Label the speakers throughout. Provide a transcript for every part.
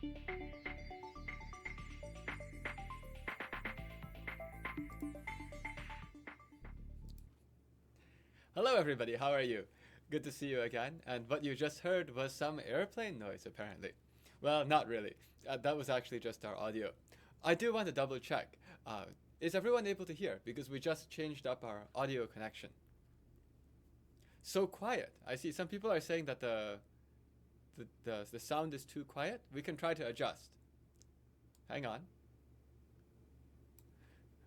Speaker 1: Hello everybody, how are you? Good to see you again. And what you just heard was some airplane noise apparently. Well, not really. That was actually just our audio. I do want to double check. Is everyone able to hear? Because we just changed up our audio connection. So quiet. I see some people are saying that the sound is too quiet. We can try to adjust. Hang on.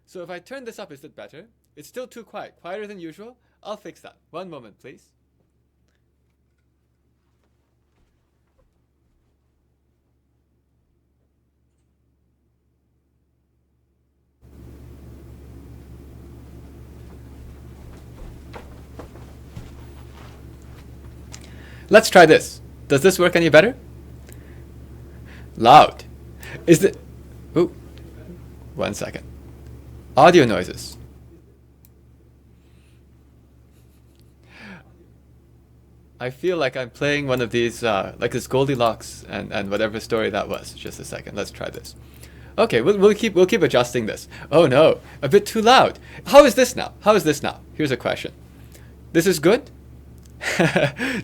Speaker 1: So if I turn this up, is it better? It's still too quiet, quieter than usual. I'll fix that. One moment, please. Let's try this. Does this work any better? Loud. Is it? Ooh. 1 second. Audio noises. I feel like I'm playing one of these, like this Goldilocks and whatever story that was. Just a second. Let's try this. Okay, we'll keep adjusting this. Oh no, a bit too loud. How is this now? How is this now? Here's a question. This is good?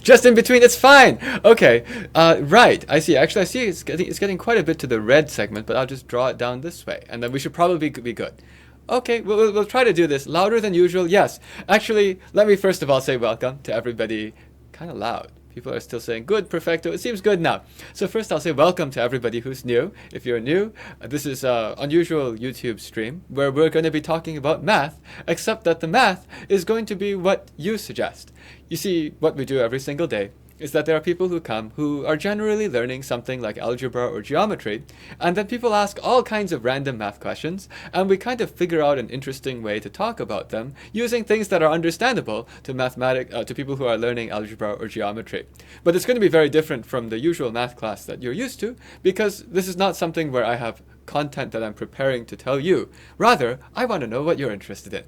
Speaker 1: Just in between, it's fine. Okay, right. I see. Actually, I see it's getting quite a bit to the red segment, but I'll just draw it down this way, and then we should probably be good. Okay, we'll try to do this louder than usual. Yes. Actually, let me first of all say welcome to everybody. Kind of loud. People are still saying good, perfecto. It seems good now. So first I'll say welcome to everybody who's new. If you're new, this is an unusual YouTube stream where we're going to be talking about math, except that the math is going to be what you suggest. You see, what we do every single day is that there are people who come who are generally learning something like algebra or geometry, and then people ask all kinds of random math questions, and we kind of figure out an interesting way to talk about them using things that are understandable to people who are learning algebra or geometry. But it's going to be very different from the usual math class that you're used to, because this is not something where I have content that I'm preparing to tell you. Rather, I want to know what you're interested in.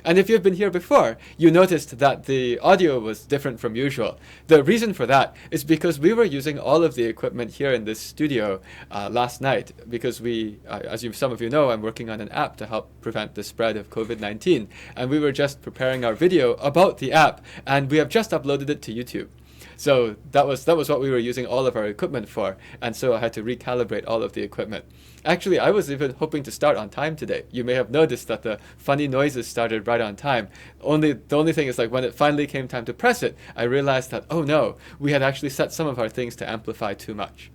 Speaker 1: And if you've been here before, you noticed that the audio was different from usual. The reason for that is because we were using all of the equipment here in this studio last night, because some of you know, I'm working on an app to help prevent the spread of COVID-19. And we were just preparing our video about the app, and we have just uploaded it to YouTube. So that was what we were using all of our equipment for, and so I had to recalibrate all of the equipment. Actually, I was even hoping to start on time today. You may have noticed that the funny noises started right on time. The only thing is, like, when it finally came time to press it, I realized that, oh no, we had actually set some of our things to amplify too much.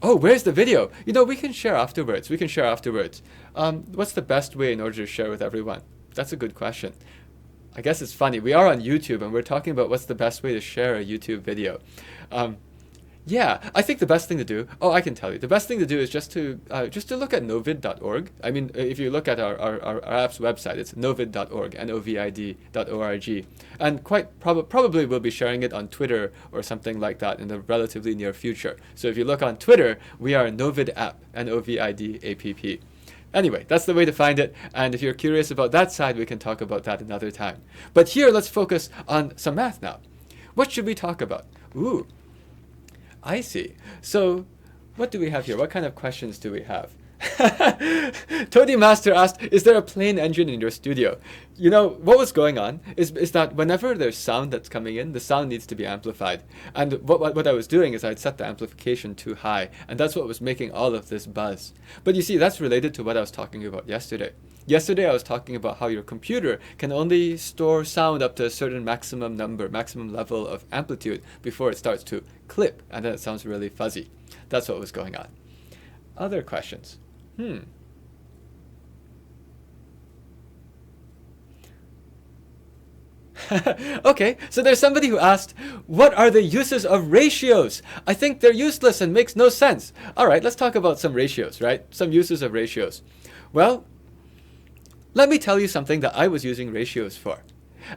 Speaker 1: Oh, where's the video? You know, we can share afterwards. What's the best way in order to share with everyone? That's a good question. I guess it's funny. We are on YouTube and we're talking about what's the best way to share a YouTube video. Yeah, I think the best thing to do, I can tell you, the best thing to do is just to look at novid.org. I mean, if you look at our app's website, it's novid.org, novid.org. And probably we'll be sharing it on Twitter or something like that in the relatively near future. So if you look on Twitter, we are Novid app, Novid-app. Anyway, that's the way to find it, and if you're curious about that side, we can talk about that another time. But here, let's focus on some math now. What should we talk about? Ooh, I see. So, what do we have here? What kind of questions do we have? Toady Master asked, is there a plane engine in your studio? You know, what was going on is that whenever there's sound that's coming in, the sound needs to be amplified. And what I was doing is I'd set the amplification too high, and that's what was making all of this buzz. But you see, that's related to what I was talking about yesterday. Yesterday I was talking about how your computer can only store sound up to a certain maximum level of amplitude before it starts to clip, and then it sounds really fuzzy. That's what was going on. Other questions? Okay, so there's somebody who asked, what are the uses of ratios? I think they're useless and makes no sense. All right, let's talk about some ratios, right? Some uses of ratios. Well, let me tell you something that I was using ratios for.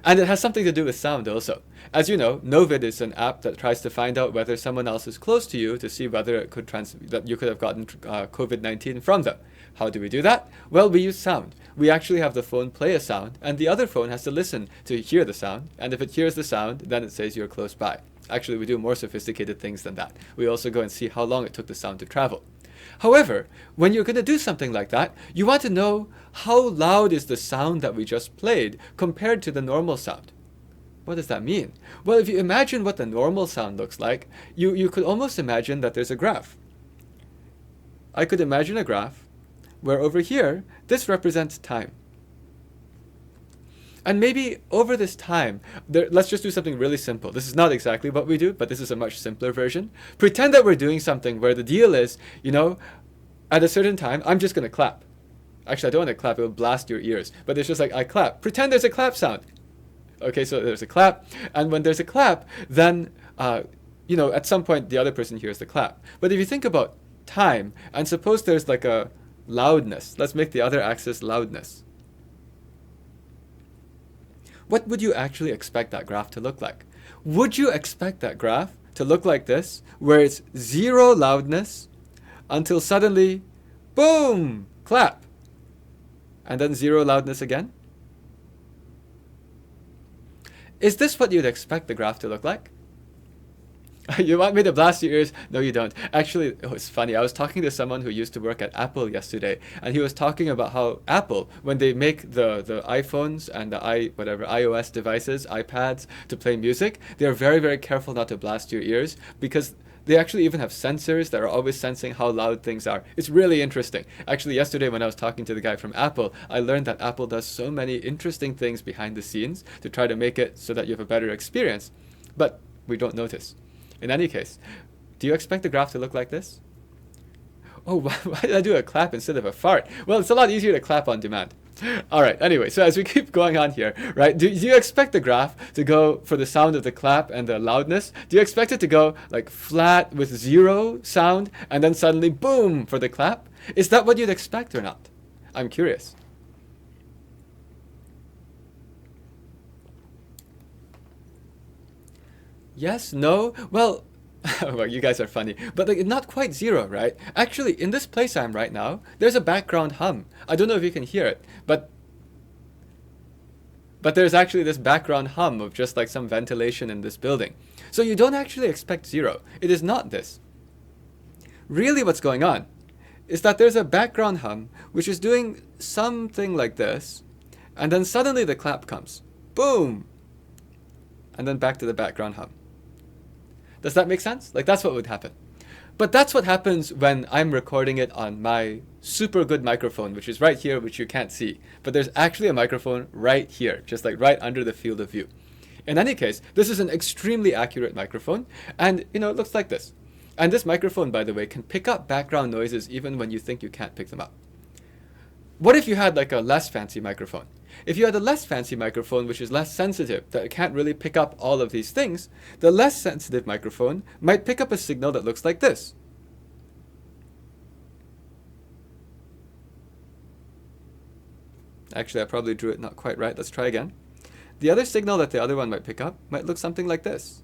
Speaker 1: And it has something to do with sound also. As you know, Novid is an app that tries to find out whether someone else is close to you to see whether it could that you could have gotten COVID-19 from them. How do we do that? Well, we use sound. We actually have the phone play a sound, and the other phone has to listen to hear the sound. And if it hears the sound, then it says you're close by. Actually, we do more sophisticated things than that. We also go and see how long it took the sound to travel. However, when you're going to do something like that, you want to know how loud is the sound that we just played compared to the normal sound. What does that mean? Well, if you imagine what the normal sound looks like, you could almost imagine that there's a graph. I could imagine a graph where over here, this represents time. And maybe over this time, let's just do something really simple. This is not exactly what we do, but this is a much simpler version. Pretend that we're doing something where the deal is, at a certain time, I'm just going to clap. Actually, I don't want to clap. It will blast your ears. But it's just like, I clap. Pretend there's a clap sound. Okay, so there's a clap. And when there's a clap, then, at some point, the other person hears the clap. But if you think about time, and suppose there's like a loudness. Let's make the other axis loudness. What would you actually expect that graph to look like? Would you expect that graph to look like this, where it's 0 loudness until suddenly, boom, clap, and then 0 loudness again? Is this what you'd expect the graph to look like? You want me to blast your ears? No, you don't. Actually, it was funny. I was talking to someone who used to work at Apple yesterday, and he was talking about how Apple, when they make the iPhones and the iOS devices, iPads, to play music, they're very, very careful not to blast your ears, because they actually even have sensors that are always sensing how loud things are. It's really interesting. Actually, yesterday when I was talking to the guy from Apple, I learned that Apple does so many interesting things behind the scenes to try to make it so that you have a better experience, but we don't notice. In any case, do you expect the graph to look like this? Oh, why did I do a clap instead of a fart? Well, it's a lot easier to clap on demand. All right, anyway, so as we keep going on here, right, do you expect the graph to go for the sound of the clap and the loudness? Do you expect it to go like flat with 0 sound and then suddenly boom for the clap? Is that what you'd expect or not? I'm curious. Yes, no, well, well, you guys are funny, but like not quite 0, right? Actually, in this place I'm right now, there's a background hum. I don't know if you can hear it, but there's actually this background hum of just like some ventilation in this building. So you don't actually expect 0. It is not this. Really what's going on is that there's a background hum which is doing something like this, and then suddenly the clap comes. Boom! And then back to the background hum. Does that make sense? Like, that's what would happen. But that's what happens when I'm recording it on my super good microphone, which is right here, which you can't see. But there's actually a microphone right here, just like right under the field of view. In any case, this is an extremely accurate microphone, and it looks like this. And this microphone, by the way, can pick up background noises even when you think you can't pick them up. What if you had like a less fancy microphone? If you had a less fancy microphone which is less sensitive, that can't really pick up all of these things, the less sensitive microphone might pick up a signal that looks like this. Actually, I probably drew it not quite right. Let's try again. The other signal that the other one might pick up might look something like this.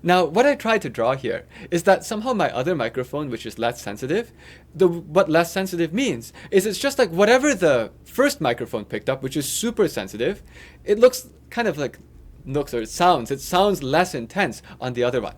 Speaker 1: Now, what I tried to draw here is that somehow my other microphone, which is less sensitive, what less sensitive means is it's just like whatever the first microphone picked up, which is super sensitive, it looks kind of like it sounds less intense on the other one.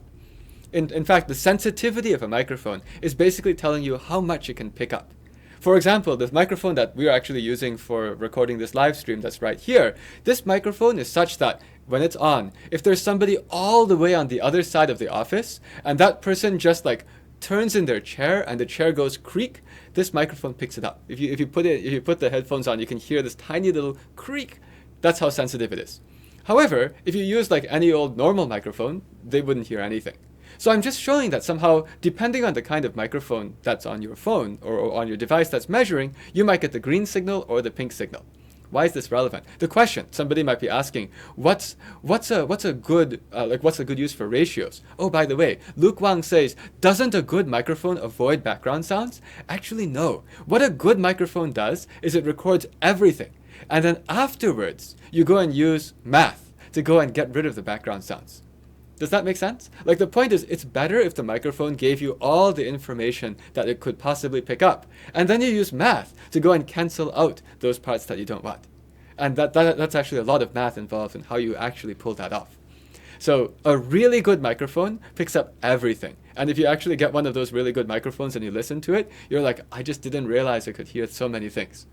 Speaker 1: In fact, the sensitivity of a microphone is basically telling you how much it can pick up. For example, the microphone that we're actually using for recording this live stream that's right here, this microphone is such that when it's on, if there's somebody all the way on the other side of the office and that person just like turns in their chair and the chair goes creak, this microphone picks it up. If you put the headphones on, you can hear this tiny little creak. That's how sensitive it is. However, if you use like any old normal microphone, they wouldn't hear anything. So I'm just showing that somehow, depending on the kind of microphone that's on your phone or on your device that's measuring, you might get the green signal or the pink signal. Why is this relevant? The question somebody might be asking: what's a good use for ratios? Oh, by the way, Luke Wang says, doesn't a good microphone avoid background sounds? Actually, no. What a good microphone does is it records everything, and then afterwards you go and use math to go and get rid of the background sounds. Does that make sense? Like the point is, it's better if the microphone gave you all the information that it could possibly pick up. And then you use math to go and cancel out those parts that you don't want. And that's actually a lot of math involved in how you actually pull that off. So a really good microphone picks up everything. And if you actually get one of those really good microphones and you listen to it, you're like, I just didn't realize I could hear so many things.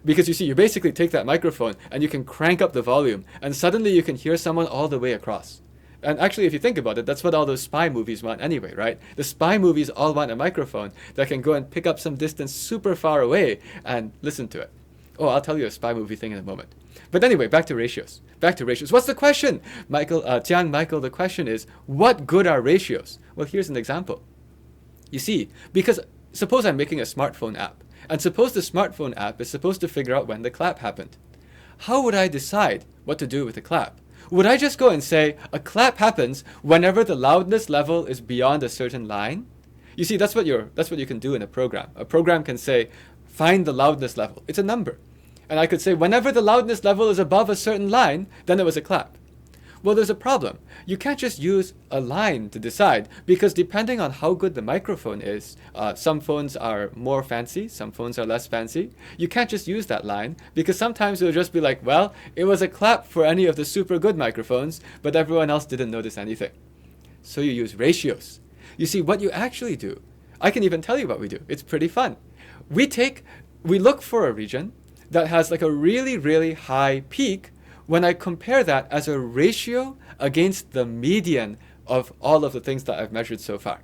Speaker 1: Because you see, you basically take that microphone and you can crank up the volume and suddenly you can hear someone all the way across. And actually, if you think about it, that's what all those spy movies want anyway, right? The spy movies all want a microphone that can go and pick up some distance super far away and listen to it. Oh, I'll tell you a spy movie thing in a moment. But anyway, back to ratios. What's the question? Jiang Michael, the question is, what good are ratios? Well, here's an example. You see, because suppose I'm making a smartphone app, and suppose the smartphone app is supposed to figure out when the clap happened. How would I decide what to do with the clap? Would I just go and say, a clap happens whenever the loudness level is beyond a certain line? You see, that's what you can do in a program. A program can say, find the loudness level. It's a number. And I could say, whenever the loudness level is above a certain line, then it was a clap. Well, there's a problem. You can't just use a line to decide, because depending on how good the microphone is, some phones are more fancy, some phones are less fancy. You can't just use that line, because sometimes it'll just be like, well, it was a clap for any of the super good microphones, but everyone else didn't notice anything. So you use ratios. You see, what you actually do, I can even tell you what we do. It's pretty fun. We look for a region that has like a really, really high peak when I compare that as a ratio against the median of all of the things that I've measured so far.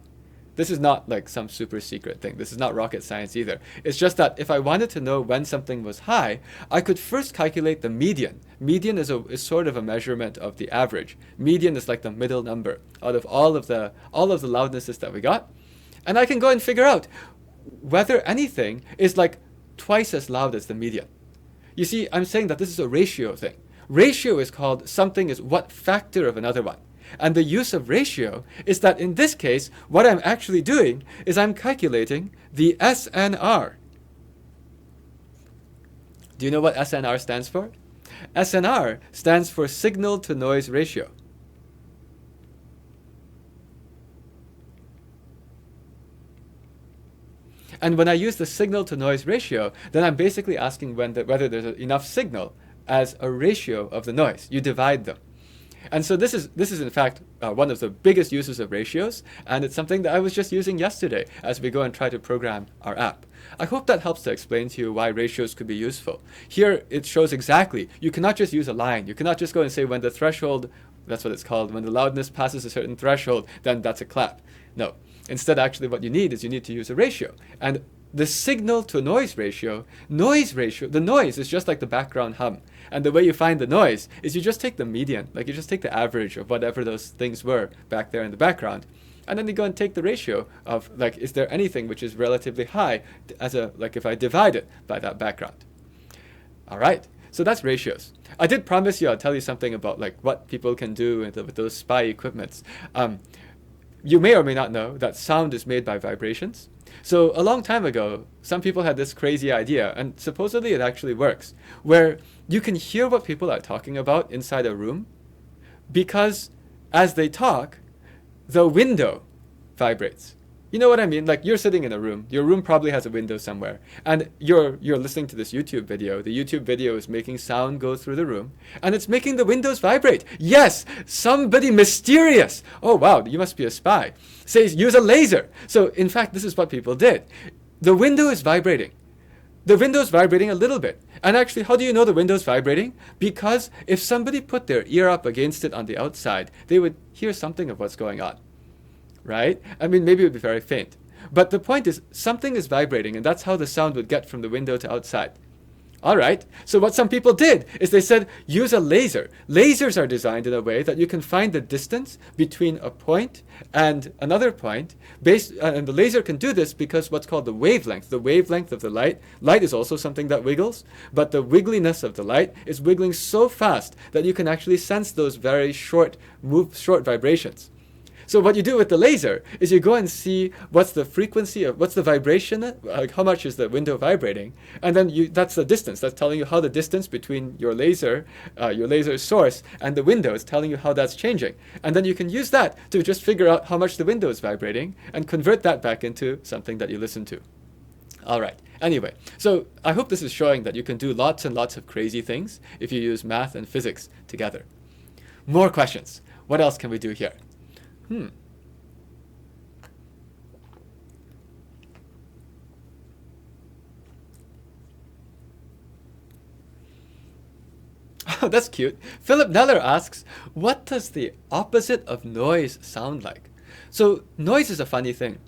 Speaker 1: This is not like some super secret thing. This is not rocket science either. It's just that if I wanted to know when something was high, I could first calculate the median. Median is sort of a measurement of the average. Median is like the middle number out of all of the loudnesses that we got. And I can go and figure out whether anything is like twice as loud as the median. You see, I'm saying that this is a ratio thing. Ratio is called something is what factor of another one. And the use of ratio is that in this case, what I'm actually doing is I'm calculating the SNR. Do you know what SNR stands for? SNR stands for signal to noise ratio. And when I use the signal to noise ratio, then I'm basically asking whether there's enough signal as a ratio of the noise. You divide them. And so this is in fact one of the biggest uses of ratios, and it's something that I was just using yesterday as we go and try to program our app. I hope that helps to explain to you why ratios could be useful. Here it shows exactly, you cannot just use a line. You cannot just go and say when the threshold, that's what it's called, when the loudness passes a certain threshold, then that's a clap. No. Instead, actually what you need to use a ratio. And the signal to noise ratio, the noise is just like the background hum. And the way you find the noise is you just take the median, like you just take the average of whatever those things were back there in the background. And then you go and take the ratio of, like, is there anything which is relatively high like if I divide it by that background. All right, so that's ratios. I did promise you I'll tell you something about like what people can do with those spy equipments. You may or may not know that sound is made by vibrations. So a long time ago, some people had this crazy idea, and supposedly it actually works, where you can hear what people are talking about inside a room because as they talk, the window vibrates. You know what I mean? Like you're sitting in a room, your room probably has a window somewhere, and you're listening to this YouTube video. The YouTube video is making sound go through the room, and it's making the windows vibrate. Yes, somebody mysterious, oh wow, you must be a spy, says use a laser. So in fact, this is what people did. The window is vibrating. The window is vibrating a little bit. And actually, how do you know the window is vibrating? Because if somebody put their ear up against it on the outside, they would hear something of what's going on. Right? I mean, maybe it would be very faint. But the point is, something is vibrating, and that's how the sound would get from the window to outside. All right, so what some people did is they said, use a laser. Lasers are designed in a way that you can find the distance between a point and another point. And the laser can do this because what's called the wavelength of the light. Light is also something that wiggles, but the wiggliness of the light is wiggling so fast that you can actually sense those very short vibrations. So what you do with the laser is you go and see what's the frequency of, what's the vibration, like how much is the window vibrating, and then that's the distance. That's telling you how the distance between your laser source and the window is telling you how that's changing. And then you can use that to just figure out how much the window is vibrating and convert that back into something that you listen to. All right. Anyway, so I hope this is showing that you can do lots and lots of crazy things if you use math and physics together. More questions. What else can we do here? Oh, that's cute. Philip Neller asks, what does the opposite of noise sound like? So noise is a funny thing.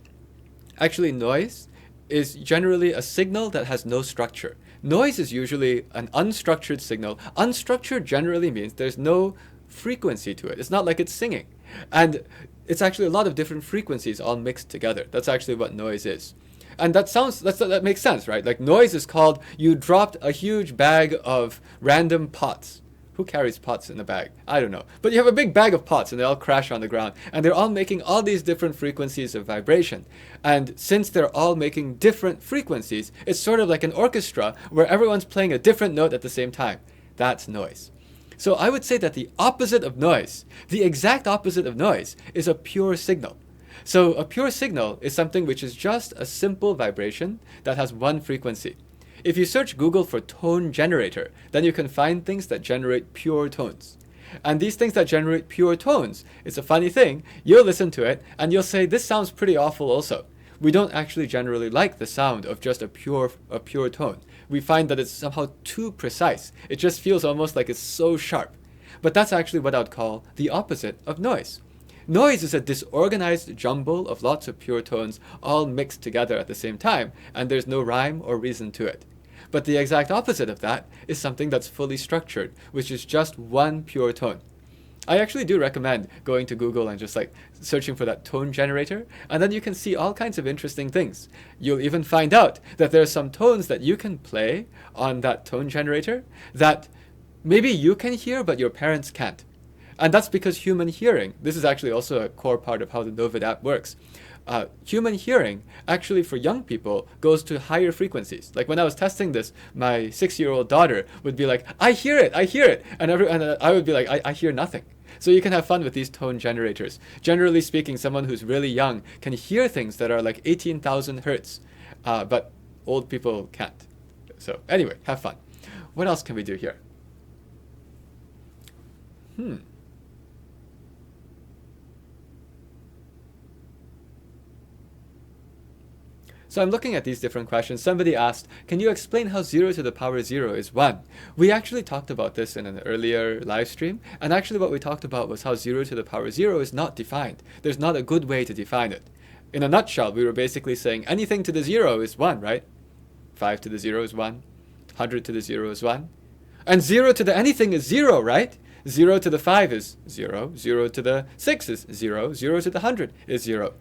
Speaker 1: Actually, noise is generally a signal that has no structure. Noise is usually an unstructured signal. Unstructured generally means there's no frequency to it. It's not like it's singing. And it's actually a lot of different frequencies all mixed together. That's actually what noise is. And that makes sense, right? Like noise is called, you dropped a huge bag of random pots. Who carries pots in a bag? I don't know. But you have a big bag of pots and they all crash on the ground. And they're all making all these different frequencies of vibration. And since they're all making different frequencies, it's sort of like an orchestra where everyone's playing a different note at the same time. That's noise. So I would say that the opposite of noise, the exact opposite of noise, is a pure signal. So a pure signal is something which is just a simple vibration that has one frequency. If you search Google for tone generator, then you can find things that generate pure tones. And these things that generate pure tones, it's a funny thing, you'll listen to it and you'll say, this sounds pretty awful also. We don't actually generally like the sound of just a pure tone. We find that it's somehow too precise. It just feels almost like it's so sharp. But that's actually what I'd call the opposite of noise. Noise is a disorganized jumble of lots of pure tones all mixed together at the same time, and there's no rhyme or reason to it. But the exact opposite of that is something that's fully structured, which is just one pure tone. I actually do recommend going to Google and just like searching for that tone generator, and then you can see all kinds of interesting things. You'll even find out that there are some tones that you can play on that tone generator that maybe you can hear but your parents can't. And that's because human hearing, this is actually also a core part of how the Novid app works. Human hearing, actually for young people, goes to higher frequencies. Like when I was testing this, my 6-year-old daughter would be like, I hear it, I hear it. And I would be like, I hear nothing. So you can have fun with these tone generators. Generally speaking, someone who's really young can hear things that are like 18,000 hertz, but old people can't. So anyway, have fun. What else can we do here? So I'm looking at these different questions. Somebody asked, can you explain how 0 to the power 0 is 1? We actually talked about this in an earlier live stream. And actually what we talked about was how 0 to the power 0 is not defined. There's not a good way to define it. In a nutshell, we were basically saying anything to the 0 is 1, right? 5 to the 0 is 1. 100 to the 0 is 1. And 0 to the anything is 0, right? 0 to the 5 is 0. 0 to the 6 is 0. 0 to the 100 is 0.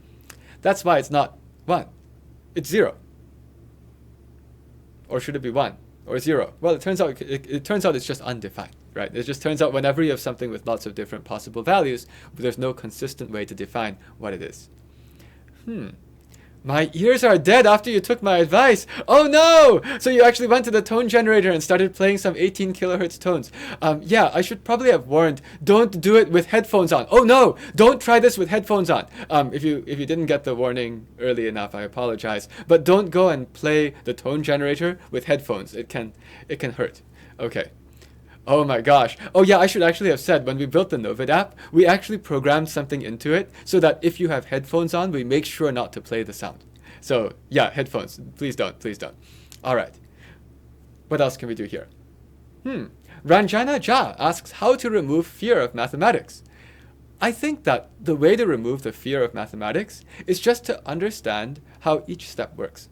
Speaker 1: That's why it's not 1. It's 0. Or should it be 1 or 0? Well, it turns out it's just undefined, right? It just turns out whenever you have something with lots of different possible values, there's no consistent way to define what it is. My ears are dead after you took my advice. Oh no! So you actually went to the tone generator and started playing some 18 kilohertz tones. Yeah, I should probably have warned, don't do it with headphones on. Oh no! Don't try this with headphones on. If you didn't get the warning early enough, I apologize. But don't go and play the tone generator with headphones. It can hurt. Okay. Oh my gosh. Oh yeah, I should actually have said when we built the Novid app, we actually programmed something into it so that if you have headphones on, we make sure not to play the sound. So yeah, headphones. Please don't. All right. What else can we do here? Ranjana Jha asks how to remove fear of mathematics. I think that the way to remove the fear of mathematics is just to understand how each step works.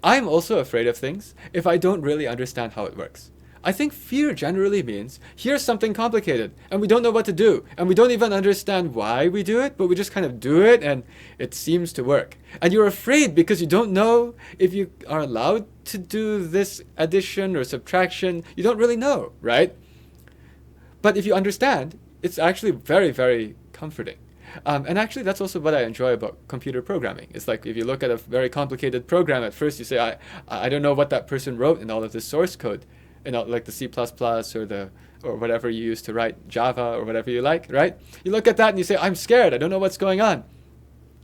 Speaker 1: I'm also afraid of things if I don't really understand how it works. I think fear generally means, here's something complicated, and we don't know what to do, and we don't even understand why we do it, but we just kind of do it, and it seems to work. And you're afraid because you don't know if you are allowed to do this addition or subtraction. You don't really know, right? But if you understand, it's actually very, very comforting. And actually, that's also what I enjoy about computer programming. It's like if you look at a very complicated program, at first you say, I don't know what that person wrote in all of this source code, like the C++ or whatever you use to write Java or whatever you like, right? You look at that and you say, I'm scared. I don't know what's going on.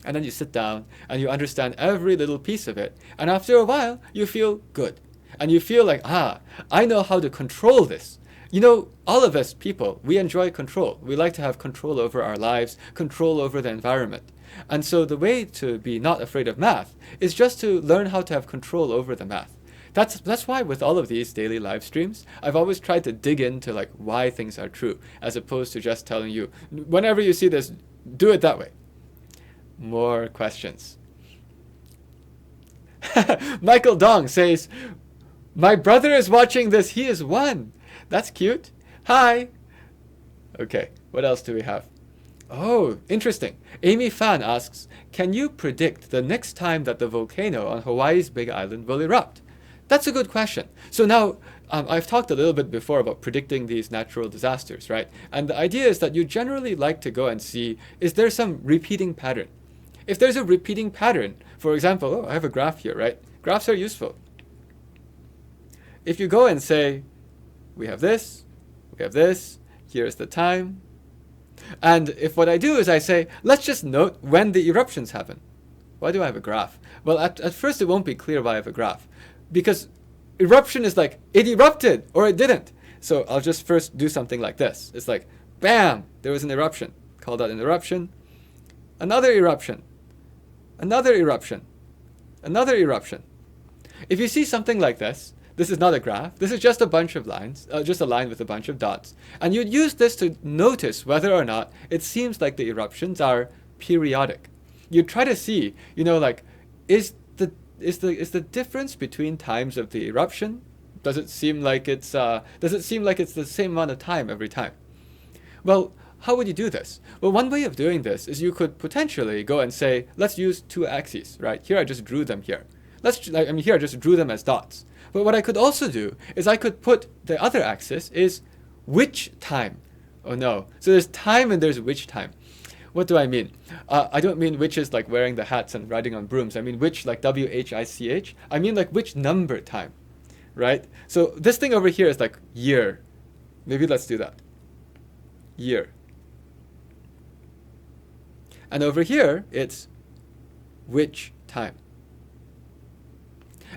Speaker 1: And then you sit down and you understand every little piece of it. And after a while, you feel good. And you feel like, I know how to control this. All of us people, we enjoy control. We like to have control over our lives, control over the environment. And so the way to be not afraid of math is just to learn how to have control over the math. That's why with all of these daily live streams, I've always tried to dig into like why things are true, as opposed to just telling you, whenever you see this, do it that way. More questions. Michael Dong says, my brother is watching this. He is 1. That's cute. Hi. Okay, what else do we have? Oh, interesting. Amy Fan asks, can you predict the next time that the volcano on Hawaii's Big Island will erupt? That's a good question. So now, I've talked a little bit before about predicting these natural disasters, right? And the idea is that you generally like to go and see, is there some repeating pattern? If there's a repeating pattern, for example, I have a graph here, right? Graphs are useful. If you go and say, we have this, here's the time. And if what I do is I say, let's just note when the eruptions happen. Why do I have a graph? Well, at first it won't be clear why I have a graph. Because eruption is like, it erupted or it didn't. So I'll just first do something like this. It's like, bam, there was an eruption. Call that an eruption. Another eruption. Another eruption. Another eruption. If you see something like this is not a graph. This is just a bunch of lines, just a line with a bunch of dots. And you'd use this to notice whether or not it seems like the eruptions are periodic. You try to see, like, is the difference between times of the eruption? Does it seem like it's the same amount of time every time? Well, how would you do this? Well, one way of doing this is you could potentially go and say, let's use 2 axes, right? Here I just drew them here. Here I just drew them as dots. But what I could also do is I could put the other axis is which time. Oh no. So there's time and there's which time. What do I mean? I don't mean which is like wearing the hats and riding on brooms. I mean which, like WHICH. I mean like which number time, right? So this thing over here is like year. Maybe let's do that. Year. And over here, it's which time.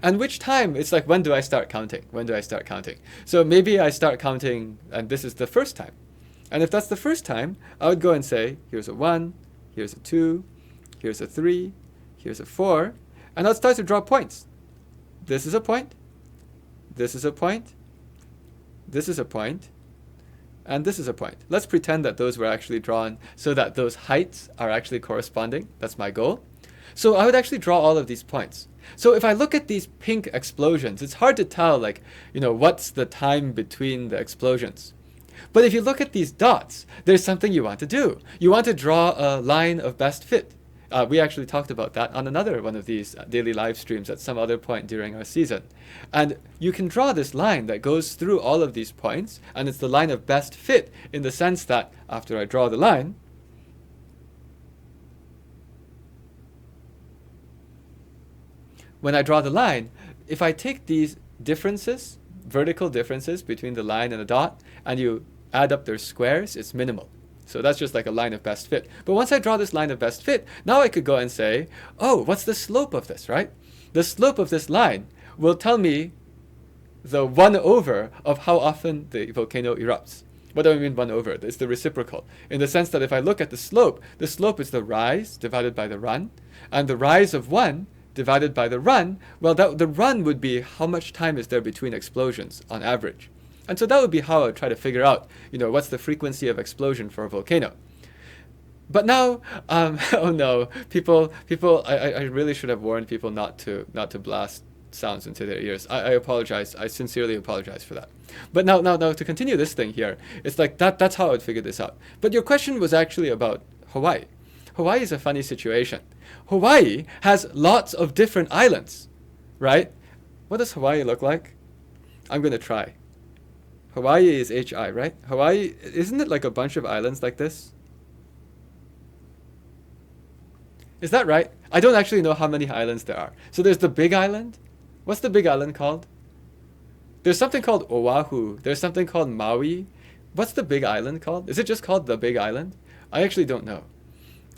Speaker 1: And which time, it's like, when do I start counting? When do I start counting? So maybe I start counting, and this is the first time. And if that's the first time, I would go and say, here's a 1, here's a 2, here's a 3, here's a 4, and I'll start to draw points. This is a point, this is a point, this is a point, and this is a point. Let's pretend that those were actually drawn so that those heights are actually corresponding. That's my goal. So I would actually draw all of these points. So if I look at these pink explosions, it's hard to tell, like, what's the time between the explosions. But if you look at these dots, there's something you want to do. You want to draw a line of best fit. We actually talked about that on another one of these daily live streams at some other point during our season. And you can draw this line that goes through all of these points, and it's the line of best fit in the sense that after I draw the line, when I draw the line, if I take these differences, vertical differences between the line and the dot, and you add up their squares, it's minimal. So that's just like a line of best fit. But once I draw this line of best fit, now I could go and say, oh, what's the slope of this, right? The slope of this line will tell me the 1 over of how often the volcano erupts. What do I mean 1 over? It's the reciprocal. In the sense that if I look at the slope is the rise divided by the run, and the rise of 1 divided by the run, well, the run would be how much time is there between explosions on average. And so that would be how I would try to figure out, what's the frequency of explosion for a volcano. But now, oh no, people, I really should have warned people not to blast sounds into their ears. I apologize. I sincerely apologize for that. But now to continue this thing here, it's like that's how I would figure this out. But your question was actually about Hawaii. Hawaii is a funny situation. Hawaii has lots of different islands, right? What does Hawaii look like? I'm going to try. Hawaii is HI, right? Hawaii, isn't it like a bunch of islands like this? Is that right? I don't actually know how many islands there are. So there's the big island. What's the big island called? There's something called Oahu. There's something called Maui. What's the big island called? Is it just called the big island? I actually don't know.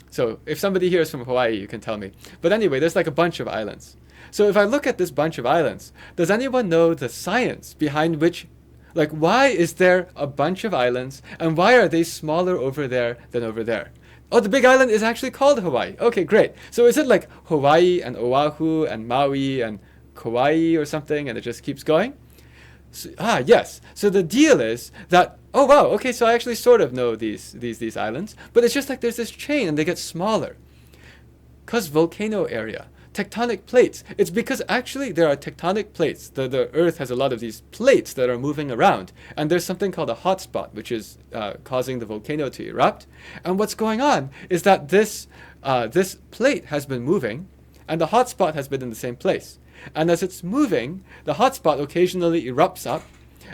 Speaker 1: So if somebody here is from Hawaii, you can tell me. But anyway, there's like a bunch of islands. So if I look at this bunch of islands, does anyone know the science behind which, like, why is there a bunch of islands and why are they smaller over there than over there? Oh, the big island is actually called Hawaii. Okay, great. So is it like Hawaii and Oahu and Maui and Kauai or something and it just keeps going? So, yes. So the deal is that, oh wow, okay, so I actually sort of know these islands, but it's just like there's this chain and they get smaller. Because volcano area, tectonic plates. It's because actually there are tectonic plates. The Earth has a lot of these plates that are moving around. And there's something called a hotspot, which is causing the volcano to erupt. And what's going on is that this plate has been moving and the hotspot has been in the same place. And as it's moving, the hotspot occasionally erupts up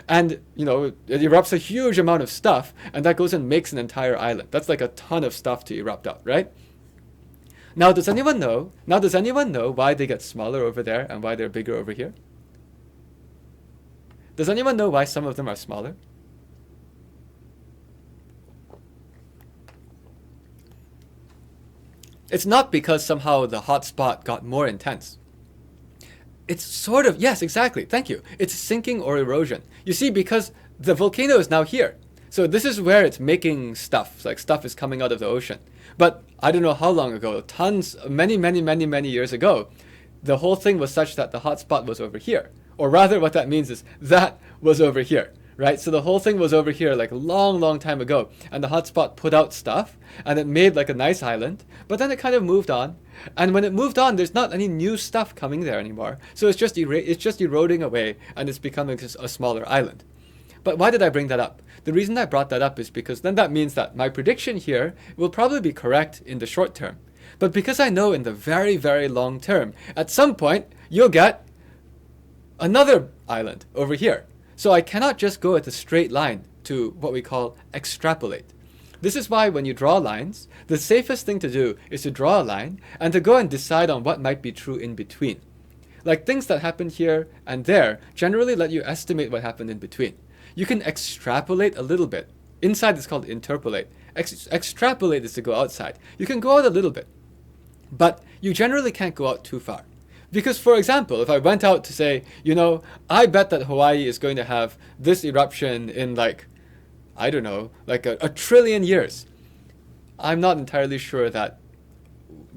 Speaker 1: and, you know, it erupts a huge amount of stuff and that goes and makes an entire island. That's like a ton of stuff to erupt out, right? Now, does anyone know why they get smaller over there and why they're bigger over here? Does anyone know why some of them are smaller? It's not because somehow the hot spot got more intense. It's sort of, yes, exactly, thank you. It's sinking or erosion. You see, because the volcano is now here. So this is where it's making stuff, like stuff is coming out of the ocean. But I don't know how long ago, many years ago, the whole thing was such that the hot spot was over here. Or rather, what that means is that was over here, right? So the whole thing was over here like a long time ago. And the hot spot put out stuff, and it made like a nice island. But then it kind of moved on. And when it moved on, there's not any new stuff coming there anymore. So it's just eroding away, and it's becoming a smaller island. But why did I bring that up? The reason I brought that up is because then that means that my prediction here will probably be correct in the short term. But because I know in the very long term, at some point, you'll get another island over here. So I cannot just go at a straight line to what we call extrapolate. This is why when you draw lines, the safest thing to do is to draw a line and to go and decide on what might be true in between. Like things that happened here and there generally let you estimate what happened in between. You can extrapolate a little bit. Inside it's called interpolate. Extrapolate is to go outside. You can go out a little bit, but you generally can't go out too far. Because, for example, if I went out to say, you know, I bet that Hawaii is going to have this eruption in like, I don't know, like a trillion years. I'm not entirely sure that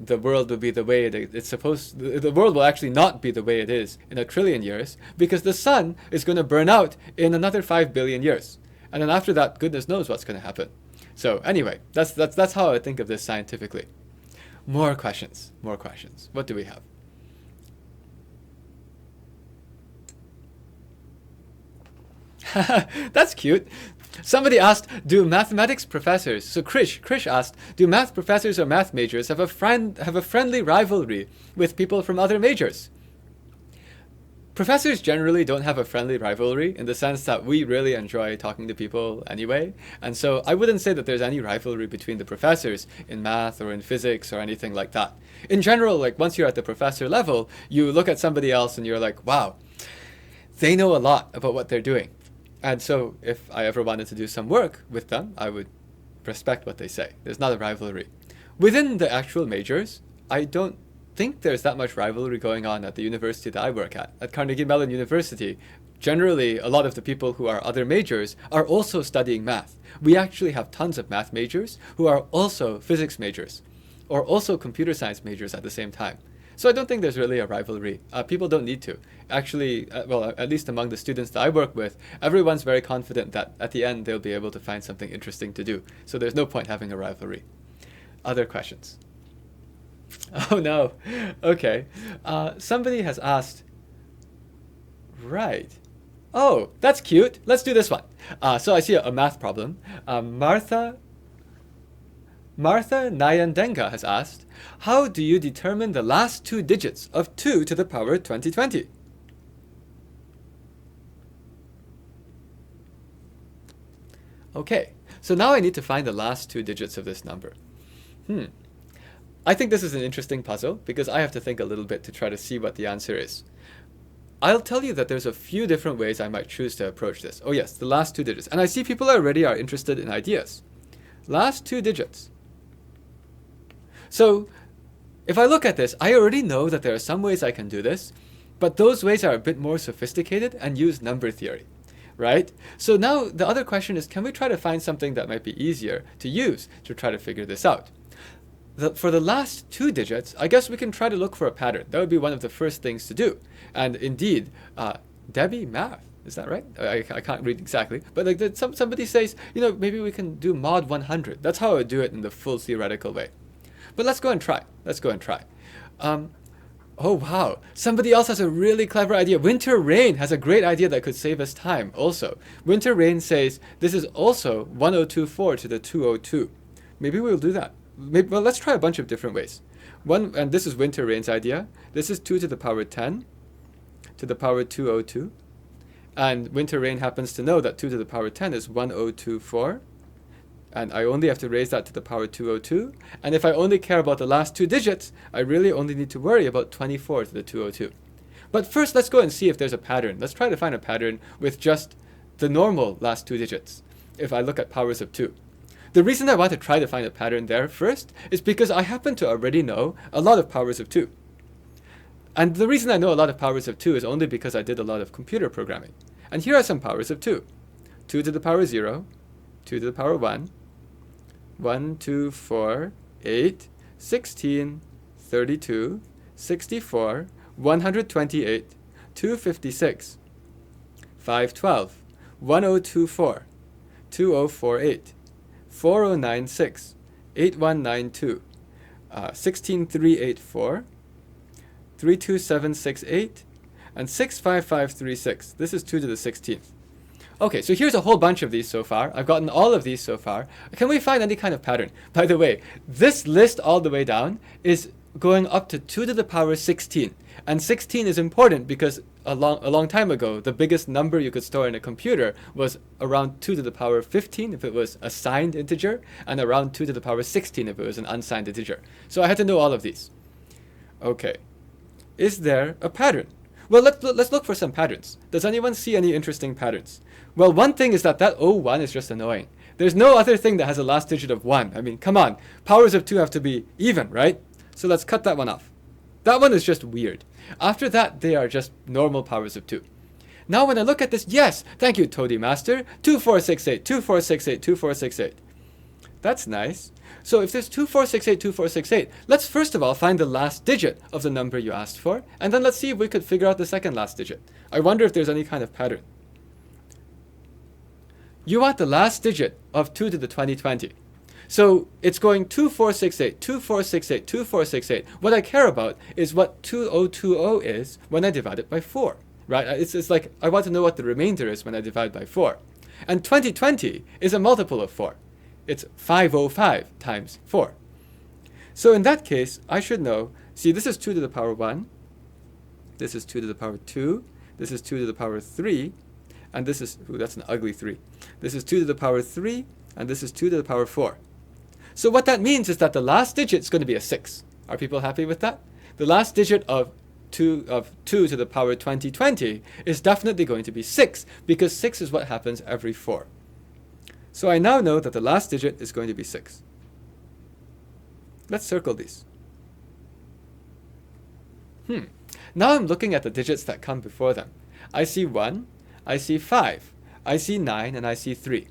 Speaker 1: the world will be the way it's supposed. The world will actually not be the way it is in a trillion years because the sun is going to burn out in another 5 billion years, and then after that, goodness knows what's going to happen. So anyway, that's how I think of this scientifically. More questions. What do we have? That's cute. Somebody asked, do mathematics professors, so Krish asked, do math professors or math majors have a friendly rivalry with people from other majors? Professors generally don't have a friendly rivalry in the sense that we really enjoy talking to people anyway. And so I wouldn't say that there's any rivalry between the professors in math or in physics or anything like that. In general, like once you're at the professor level, you look at somebody else and you're like, wow, they know a lot about what they're doing. And so if I ever wanted to do some work with them, I would respect what they say. There's not a rivalry. Within the actual majors, I don't think there's that much rivalry going on at the university that I work at. At Carnegie Mellon University, generally, a lot of the people who are other majors are also studying math. We actually have tons of math majors who are also physics majors or also computer science majors at the same time. So I don't think there's really a rivalry. People don't need to. Actually, well, at least among the students that I work with, everyone's very confident that at the end they'll be able to find something interesting to do. So there's no point having a rivalry. Other questions? Oh no. Okay. Somebody has asked, right. Oh, that's cute. Let's do this one. So I see a math problem. Martha Nayandenga has asked, how do you determine the last two digits of 2 to the power 2020? Okay, so now I need to find the last two digits of this number. I think this is an interesting puzzle because I have to think a little bit to try to see what the answer is. I'll tell you that there's a few different ways I might choose to approach this. Oh yes, the last 2 digits. And I see people already are interested in ideas. Last 2 digits. So if I look at this, I already know that there are some ways I can do this, but those ways are a bit more sophisticated and use number theory, right? So now the other question is, can we try to find something that might be easier to use to try to figure this out? For the last 2 digits, I guess we can try to look for a pattern. That would be one of the first things to do. And indeed, Debbie Math, is that right? I can't read exactly, but like somebody says, you know, maybe we can do mod 100. That's how I would do it in the full theoretical way. But let's go and try. Let's go and try. Oh wow, somebody else has a really clever idea. Winter Rain has a great idea that could save us time also. Winter Rain says this is also 1024 to the 202. Maybe we'll do that. Well, let's try a bunch of different ways. And this is Winter Rain's idea. This is 2 to the power 10 to the power 202. And Winter Rain happens to know that 2 to the power 10 is 1024. And I only have to raise that to the power 202. And if I only care about the last 2 digits, I really only need to worry about 24 to the 202. But first, let's go and see if there's a pattern. Let's try to find a pattern with just the normal last 2 digits, if I look at powers of 2. The reason I want to try to find a pattern there first is because I happen to already know a lot of powers of 2. And the reason I know a lot of powers of 2 is only because I did a lot of computer programming. And here are some powers of 2. 2 to the power 0, 2 to the power 1, 1, 2, 4, 8, 16, 32, 64, 128, 256, 512, 1024, 2048, 4096, 8192, 16384, 32768, and 65536. This is 2 to the 16th. Okay, so here's a whole bunch of these so far. I've gotten all of these so far. Can we find any kind of pattern? By the way, this list all the way down is going up to 2 to the power 16. And 16 is important because a long time ago, the biggest number you could store in a computer was around 2 to the power 15 if it was a signed integer, and around 2 to the power 16 if it was an unsigned integer. So I had to know all of these. Okay, is there a pattern? Well, let's look for some patterns. Does anyone see any interesting patterns? Well, one thing is that 01 is just annoying. There's no other thing that has a last digit of 1. I mean, come on. Powers of 2 have to be even, right? So let's cut that one off. That one is just weird. After that, they are just normal powers of 2. Now when I look at this, yes, thank you, Toady Master. 2468, 2468, 2468. That's nice. So if there's 2468, 2468, let's first of all find the last digit of the number you asked for, and then let's see if we could figure out the second last digit. I wonder if there's any kind of pattern. You want the last digit of 2 to the 2020. So it's going 2468, 2468, 2468. What I care about is what 2020 is when I divide it by 4, right? It's like I want to know what the remainder is when I divide by 4. And 2020 is a multiple of 4. It's 505 times 4. So in that case, I should know, see, this is 2 to the power 1. This is 2 to the power 2. This is 2 to the power 3. And this is, ooh, that's an ugly 3. This is 2 to the power 3. And this is 2 to the power 4. So what that means is that the last digit is going to be a 6. Are people happy with that? The last digit of 2 to the power 2020 is definitely going to be 6, because 6 is what happens every 4. So I now know that the last digit is going to be 6. Let's circle these. Now I'm looking at the digits that come before them. I see 1, I see 5, I see 9, and I see 3.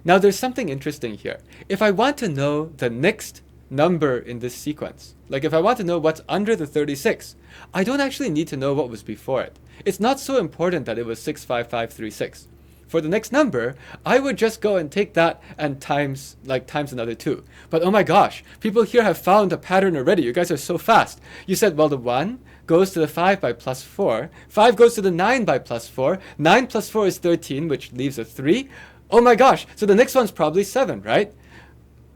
Speaker 1: Now there's something interesting here. If I want to know the next number in this sequence, like if I want to know what's under the 36, I don't actually need to know what was before it. It's not so important that it was 65536. For the next number, I would just go and take that and times another 2. But oh my gosh, people here have found a pattern already. You guys are so fast. You said, well, the 1 goes to the 5 by plus 4. 5 goes to the 9 by plus 4. 9 plus 4 is 13, which leaves a 3. Oh my gosh, so the next one's probably 7, right?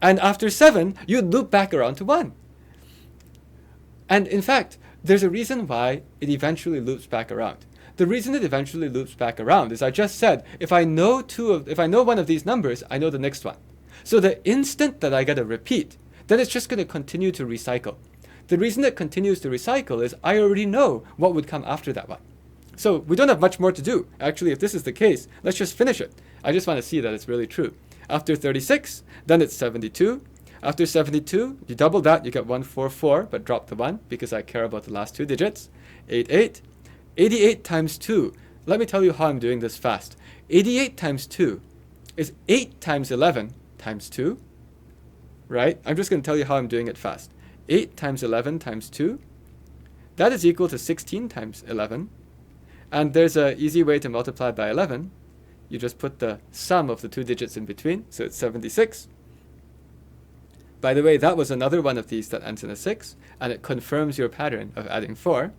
Speaker 1: And after 7, you loop back around to 1. And in fact, there's a reason why it eventually loops back around. The reason it eventually loops back around is I just said, if I know one of these numbers, I know the next one. So the instant that I get a repeat, then it's just going to continue to recycle. The reason it continues to recycle is I already know what would come after that one. So we don't have much more to do. Actually, if this is the case, let's just finish it. I just want to see that it's really true. After 36, then it's 72. After 72, you double that, you get 144, but drop the 1 because I care about the last 2 digits. 88. 88 times 2. Let me tell you how I'm doing this fast. 88 times 2 is 8 times 11 times 2. Right? I'm just going to tell you how I'm doing it fast. 8 times 11 times 2. That is equal to 16 times 11. And there's an easy way to multiply by 11. You just put the sum of the 2 digits in between, so it's 76. By the way, that was another one of these that ends in a 6, and it confirms your pattern of adding 4.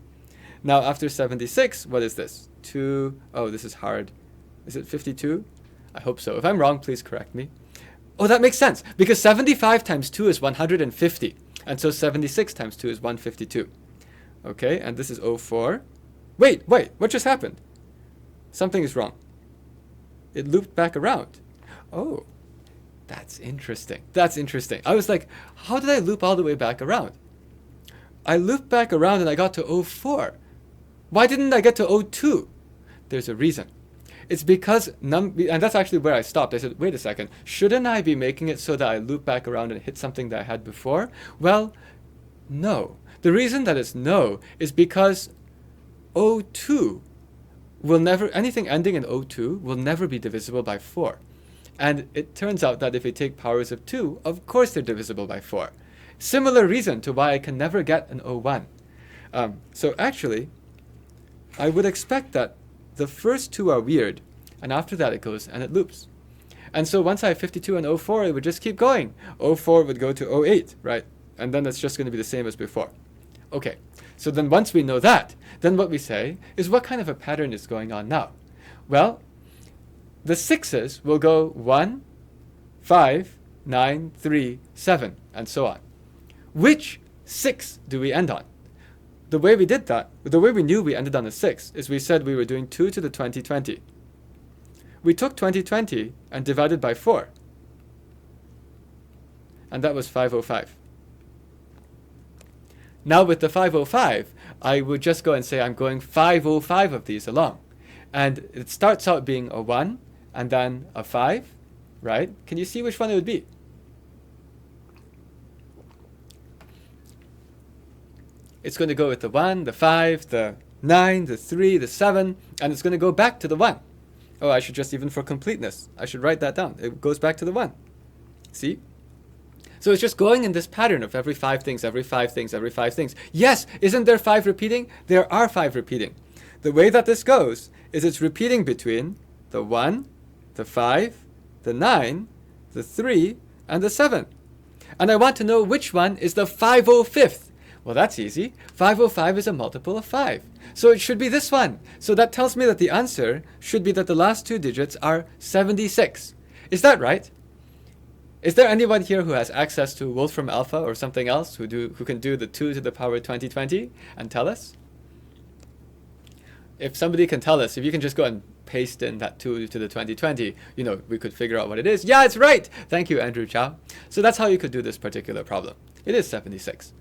Speaker 1: Now, after 76, what is this? 2, oh, this is hard. Is it 52? I hope so. If I'm wrong, please correct me. Oh, that makes sense, because 75 times 2 is 150, and so 76 times 2 is 152. Okay, and this is 04. Wait, what just happened? Something is wrong. It looped back around. Oh, that's interesting. That's interesting. I was like, how did I loop all the way back around? I looped back around and I got to 04. Why didn't I get to 02? There's a reason. It's because, and that's actually where I stopped. I said, wait a second, shouldn't I be making it so that I loop back around and hit something that I had before? Well, no. The reason that it's no is because 02 will never, anything ending in 02 will never be divisible by 4. And it turns out that if we take powers of 2, of course they're divisible by 4. Similar reason to why I can never get an 01. So actually, I would expect that the first 2 are weird, and after that it goes and it loops. And so once I have 52 and 04, it would just keep going. 04 would go to 08, right? And then it's just going to be the same as before. Okay, so then once we know that, then what we say is what kind of a pattern is going on now? Well, the 6s will go 1, 5, 9, 3, 7, and so on. Which 6 do we end on? The way we did that, the way we knew we ended on a 6, is we said we were doing 2 to the 2020. We took 2020 and divided by 4. And that was 505. Now with the 505, I would just go and say I'm going 505 of these along. And it starts out being a 1 and then a 5, right? Can you see which one it would be? It's going to go with the 1, the 5, the 9, the 3, the 7, and it's going to go back to the 1. Oh, I should just, even for completeness, I should write that down. It goes back to the 1. See? So it's just going in this pattern of every 5 things, every 5 things, every 5 things. Yes, isn't there 5 repeating? There are 5 repeating. The way that this goes is it's repeating between the 1, the 5, the 9, the 3, and the 7. And I want to know which one is the 505th. Well, that's easy. 505 is a multiple of 5. So it should be this one. So that tells me that the answer should be that the last 2 digits are 76. Is that right? Is there anyone here who has access to Wolfram Alpha or something else who can do the 2 to the power 2020 and tell us? If somebody can tell us, if you can just go and paste in that 2 to the 2020, we could figure out what it is. Yeah, it's right. Thank you, Andrew Chow. So that's how you could do this particular problem. It is 76.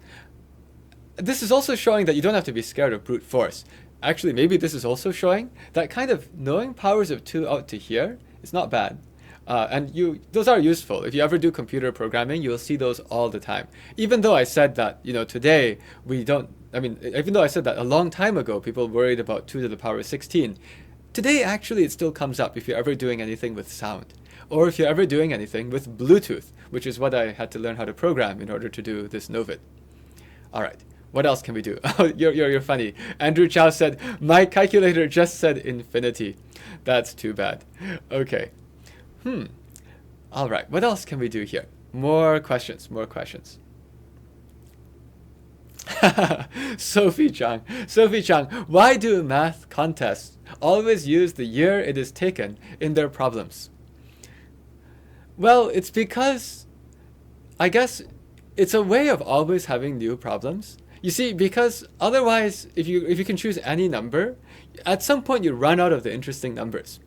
Speaker 1: This is also showing that you don't have to be scared of brute force. Actually, maybe this is also showing that kind of knowing powers of 2 out to here is not bad. And those are useful. If you ever do computer programming, you'll see those all the time. Even though I said that, today we don't, even though I said that a long time ago, people worried about 2 to the power 16, today actually it still comes up if you're ever doing anything with sound. Or if you're ever doing anything with Bluetooth, which is what I had to learn how to program in order to do this Novit. All right. What else can we do? Oh, you're funny. Andrew Chow said, my calculator just said infinity. That's too bad. Okay. All right. What else can we do here? More questions. Sophie Chang, why do math contests always use the year it is taken in their problems? Well, it's because, I guess, it's a way of always having new problems. You see, because otherwise, if you can choose any number, at some point you run out of the interesting numbers.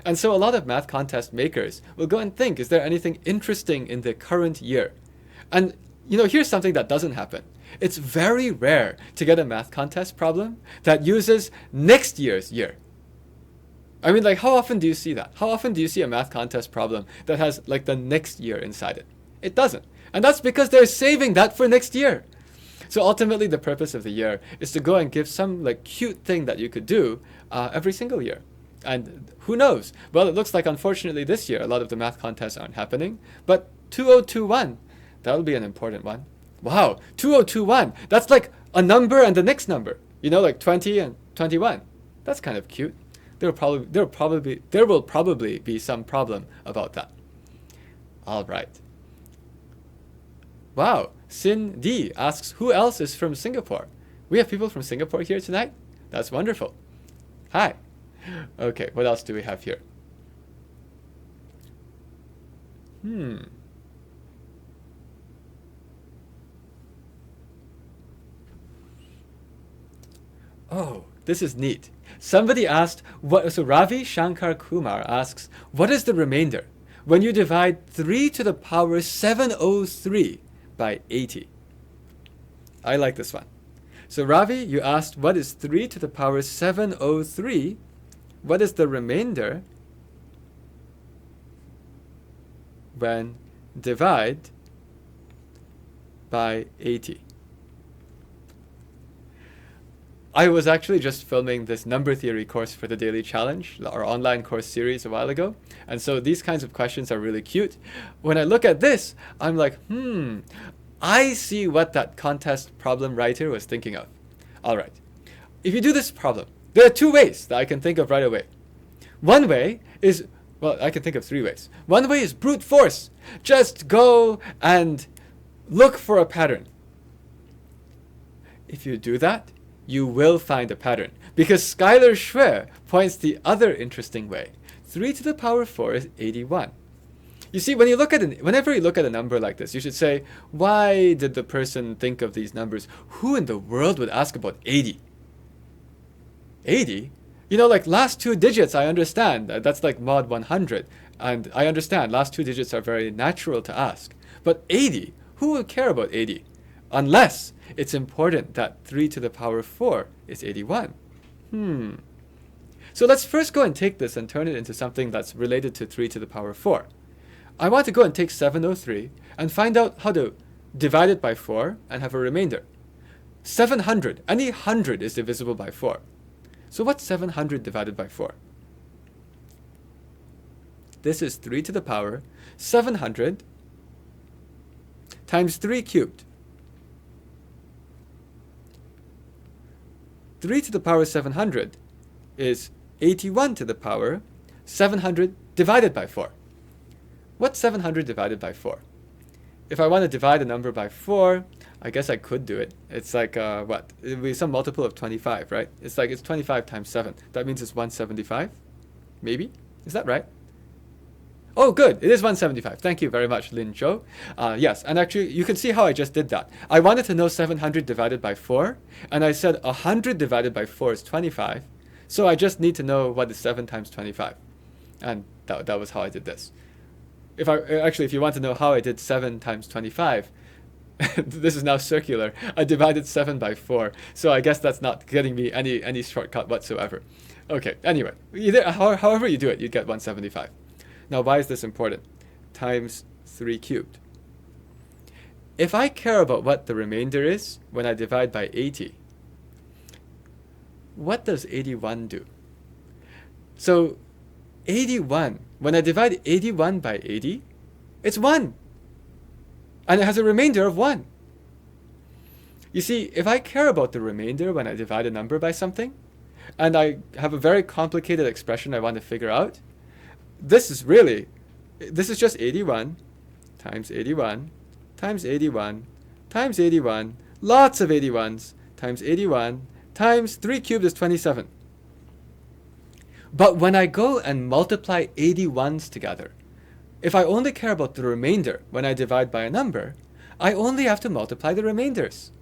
Speaker 1: And so a lot of math contest makers will go and think, is there anything interesting in the current year? And here's something that doesn't happen. It's very rare to get a math contest problem that uses next year's year. I mean, like, how often do you see that? How often do you see a math contest problem that has, like, the next year inside it? It doesn't. And that's because they're saving that for next year. So ultimately, the purpose of the year is to go and give some, like, cute thing that you could do every single year. And who knows? Well, it looks like, unfortunately, this year, a lot of the math contests aren't happening. But 2021, that'll be an important one. Wow, 2021. That's like a number and the next number. Like 20 and 21. That's kind of cute. There will probably be some problem about that. All right. Wow, Sin D asks, who else is from Singapore? We have people from Singapore here tonight? That's wonderful. Hi. Okay, what else do we have here? Oh, this is neat. Somebody asked, so Ravi Shankar Kumar asks, what is the remainder when you divide 3 to the power 703 by 80? I like this one. So Ravi, you asked, what is 3 to the power 703? What is the remainder when divide by 80? I was actually just filming this number theory course for the Daily Challenge, our online course series, a while ago. And so these kinds of questions are really cute. When I look at this, I'm like, I see what that contest problem writer was thinking of. All right. If you do this problem, there are 2 ways that I can think of right away. One way is, well, I can think of 3 ways. One way is brute force. Just go and look for a pattern. If you do that, you will find a pattern, because Skylar Schwer points the other interesting way. 3 to the power 4 is 81. You see, whenever you look at a number like this, you should say, why did the person think of these numbers? Who in the world would ask about 80? 80? Like last 2 digits, I understand. That's like mod 100. And I understand, last 2 digits are very natural to ask. But 80? Who would care about 80? Unless it's important that 3 to the power 4 is 81. So let's first go and take this and turn it into something that's related to 3 to the power 4. I want to go and take 703 and find out how to divide it by 4 and have a remainder. 700, any 100 is divisible by 4. So what's 700 divided by 4? This is 3 to the power 700 times 3 cubed. 3 to the power 700 is 81 to the power 700 divided by 4. What's 700 divided by 4? If I want to divide a number by 4, I guess I could do it. It's like, what? It would be some multiple of 25, right? It's 25 times 7. That means it's 175? Maybe? Is that right? Oh, good. It is 175. Thank you very much, Lin Zhou. Yes, and actually, you can see how I just did that. I wanted to know 700 divided by 4, and I said 100 divided by 4 is 25. So I just need to know what is 7 times 25. And that was how I did this. If you want to know how I did 7 times 25, this is now circular. I divided 7 by 4. So I guess that's not getting me any shortcut whatsoever. Okay, anyway, however you do it, you get 175. Now, why is this important? Times 3 cubed. If I care about what the remainder is when I divide by 80, what does 81 do? So 81, when I divide 81 by 80, it's 1. And it has a remainder of 1. You see, if I care about the remainder when I divide a number by something, and I have a very complicated expression I want to figure out, this is just 81 times 81 times 81 times 81, lots of 81s, times 81 times 3 cubed is 27. But when I go and multiply 81s together, if I only care about the remainder when I divide by a number, I only have to multiply the remainders.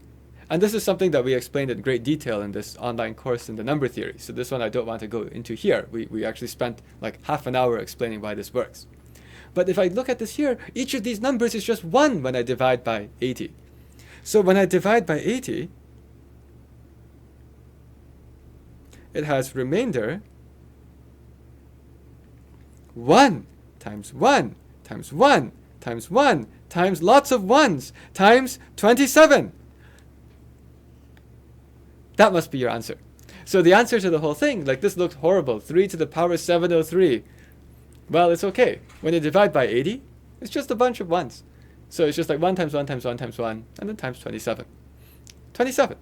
Speaker 1: And this is something that we explained in great detail in this online course in the number theory. So this one I don't want to go into here. We actually spent like half an hour explaining why this works. But if I look at this here, each of these numbers is just 1 when I divide by 80. So when I divide by 80, it has remainder 1 times 1 times 1 times 1 times lots of 1s times 27. That must be your answer. So the answer to the whole thing, like this looks horrible, 3 to the power 703. Well, it's okay. When you divide by 80, it's just a bunch of 1s. So it's just like 1 times 1 times 1 times 1, and then times 27. 27.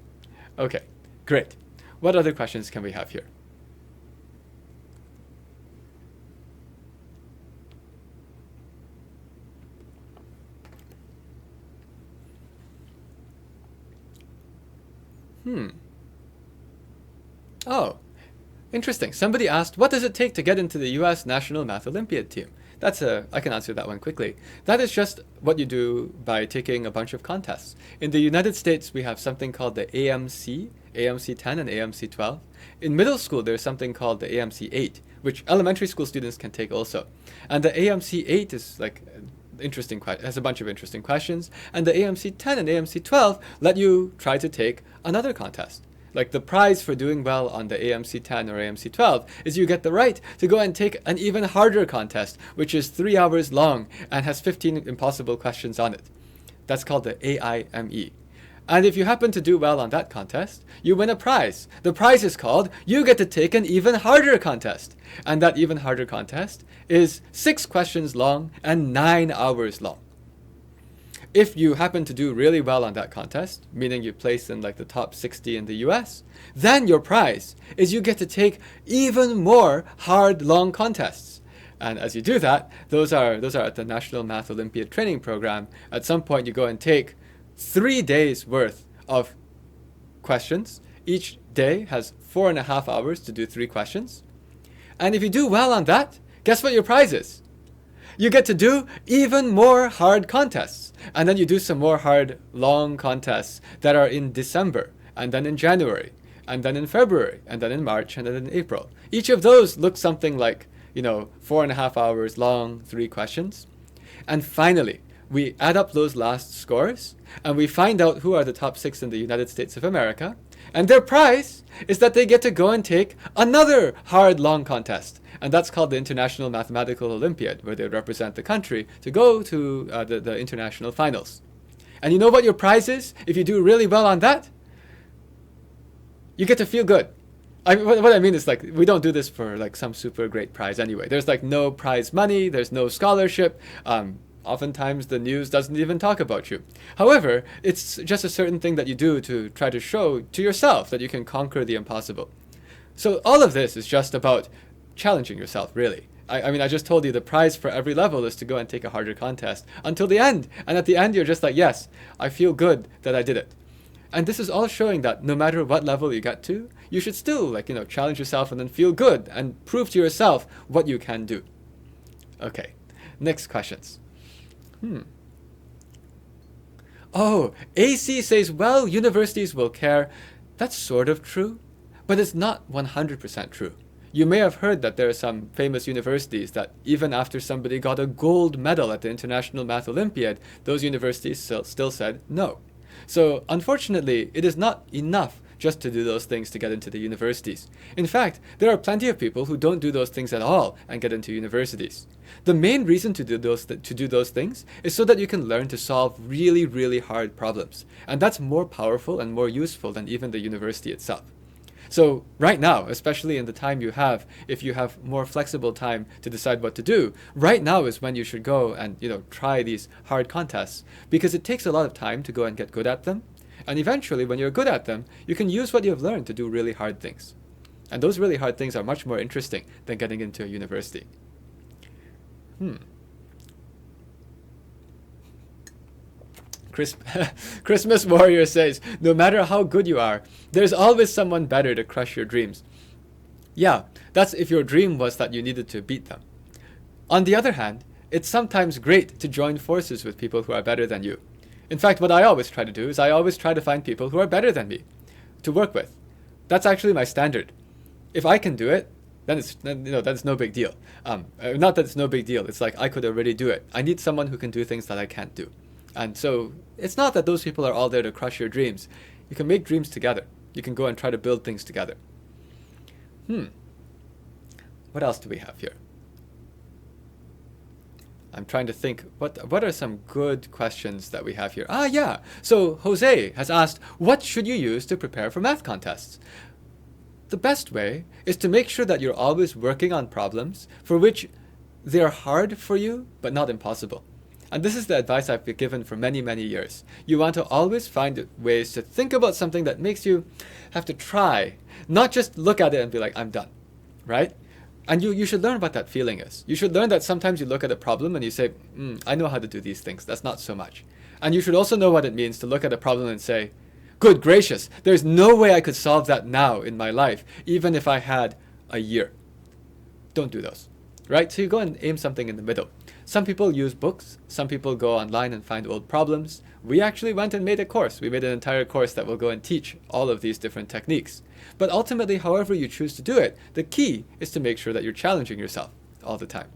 Speaker 1: Okay, great. What other questions can we have here? Oh, interesting. Somebody asked, what does it take to get into the US National Math Olympiad team? I can answer that one quickly. That is just what you do by taking a bunch of contests. In the United States, we have something called the AMC, AMC 10 and AMC 12. In middle school, there's something called the AMC 8, which elementary school students can take also. And the AMC 8 is like has a bunch of interesting questions. And the AMC 10 and AMC 12 let you try to take another contest. Like the prize for doing well on the AMC 10 or AMC 12 is you get the right to go and take an even harder contest, which is 3 hours long and has 15 impossible questions on it. That's called the AIME. And if you happen to do well on that contest, you win a prize. The prize is called, you get to take an even harder contest. And that even harder contest is 6 questions long and 9 hours long. If you happen to do really well on that contest, meaning you place in like the top 60 in the US, then your prize is you get to take even more hard, long contests. And as you do that, those are at the National Math Olympiad Training Program. At some point, you go and take 3 days worth of questions. Each day has 4.5 hours to do 3 questions. And if you do well on that, guess what your prize is? You get to do even more hard contests. And then you do some more hard, long contests that are in December, and then in January, and then in February, and then in March, and then in April. Each of those looks something like, 4.5 hours long, 3 questions. And finally, we add up those last scores, and we find out who are the top 6 in the United States of America. And their prize is that they get to go and take another hard, long contest. And that's called the International Mathematical Olympiad, where they represent the country to go to the international finals. And you know what your prize is? If you do really well on that, you get to feel good. What I mean is, like, we don't do this for like some super great prize anyway. There's like no prize money, there's no scholarship. Oftentimes the news doesn't even talk about you. However, it's just a certain thing that you do to try to show to yourself that you can conquer the impossible. So all of this is just about challenging yourself, really. I mean, I just told you the prize for every level is to go and take a harder contest until the end. And at the end, you're just like, yes, I feel good that I did it. And this is all showing that no matter what level you get to, you should still, challenge yourself and then feel good and prove to yourself what you can do. Okay, next questions. Oh, AC says, well, universities will care. That's sort of true, but it's not 100% true. You may have heard that there are some famous universities that even after somebody got a gold medal at the International Math Olympiad, those universities still said no. So unfortunately, it is not enough just to do those things to get into the universities. In fact, there are plenty of people who don't do those things at all and get into universities. The main reason to do those things is so that you can learn to solve really, really hard problems. And that's more powerful and more useful than even the university itself. So right now, especially in the time you have, if you have more flexible time to decide what to do, right now is when you should go and try these hard contests, because it takes a lot of time to go and get good at them. And eventually, when you're good at them, you can use what you've learned to do really hard things. And those really hard things are much more interesting than getting into a university. Christmas Warrior says, no matter how good you are, there's always someone better to crush your dreams. Yeah, that's if your dream was that you needed to beat them. On the other hand, it's sometimes great to join forces with people who are better than you. In fact, what I always try to do is I always try to find people who are better than me to work with. That's actually my standard. If I can do it, that's no big deal. Not that it's no big deal. It's like I could already do it. I need someone who can do things that I can't do. And so it's not that those people are all there to crush your dreams. You can make dreams together. You can go and try to build things together. What else do we have here? I'm trying to think, what are some good questions that we have here? Yeah. So Jose has asked, what should you use to prepare for math contests? The best way is to make sure that you're always working on problems for which they're hard for you, but not impossible. And this is the advice I've been given for many, many years. You want to always find ways to think about something that makes you have to try, not just look at it and be like, I'm done, right? And you should learn what that feeling is. You should learn that sometimes you look at a problem and you say, I know how to do these things. That's not so much. And you should also know what it means to look at a problem and say, good gracious, there's no way I could solve that now in my life, even if I had a year. Don't do those, right? So you go and aim something in the middle. Some people use books. Some people go online and find old problems. We actually went and made a course. We made an entire course that will go and teach all of these different techniques. But ultimately, however you choose to do it, the key is to make sure that you're challenging yourself all the time.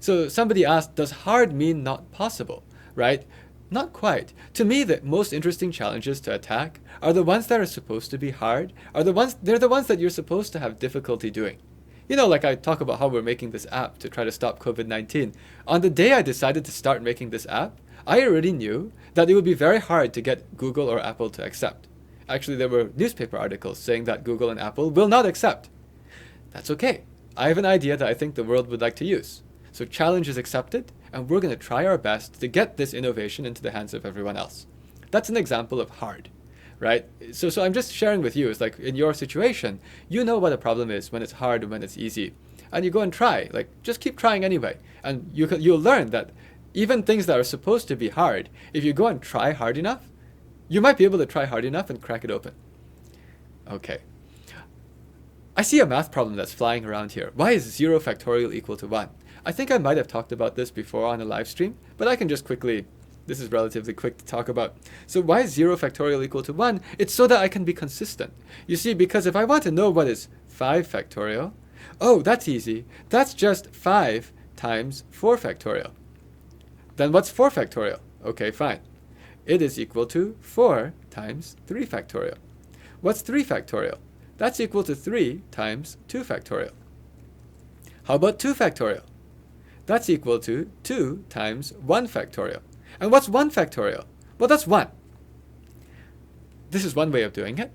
Speaker 1: So somebody asked, does hard mean not possible, right? Not quite. To me, the most interesting challenges to attack are the ones that are supposed to be hard, they're the ones that you're supposed to have difficulty doing. You know, like I talk about how we're making this app to try to stop COVID-19. On the day I decided to start making this app, I already knew that it would be very hard to get Google or Apple to accept. Actually, there were newspaper articles saying that Google and Apple will not accept. That's okay. I have an idea that I think the world would like to use. So challenge is accepted, and we're going to try our best to get this innovation into the hands of everyone else. That's an example of hard, right? So I'm just sharing with you, it's like in your situation, you know what a problem is when it's hard and when it's easy. And you go and try, like just keep trying anyway. And you'll learn that even things that are supposed to be hard, if you go and try hard enough, you might be able to try hard enough and crack it open. Okay. I see a math problem that's flying around here. Why is 0 factorial equal to 1? I think I might have talked about this before on a live stream, but I can just quickly, this is relatively quick to talk about. So why is 0 factorial equal to 1? It's so that I can be consistent. You see, because if I want to know what is 5 factorial, oh, that's easy. That's just 5 times 4 factorial. Then what's 4 factorial? Okay, fine. It is equal to 4 times 3 factorial. What's 3 factorial? That's equal to 3 times 2 factorial. How about 2 factorial? That's equal to 2 times 1 factorial. And what's 1 factorial? Well, that's 1. This is one way of doing it.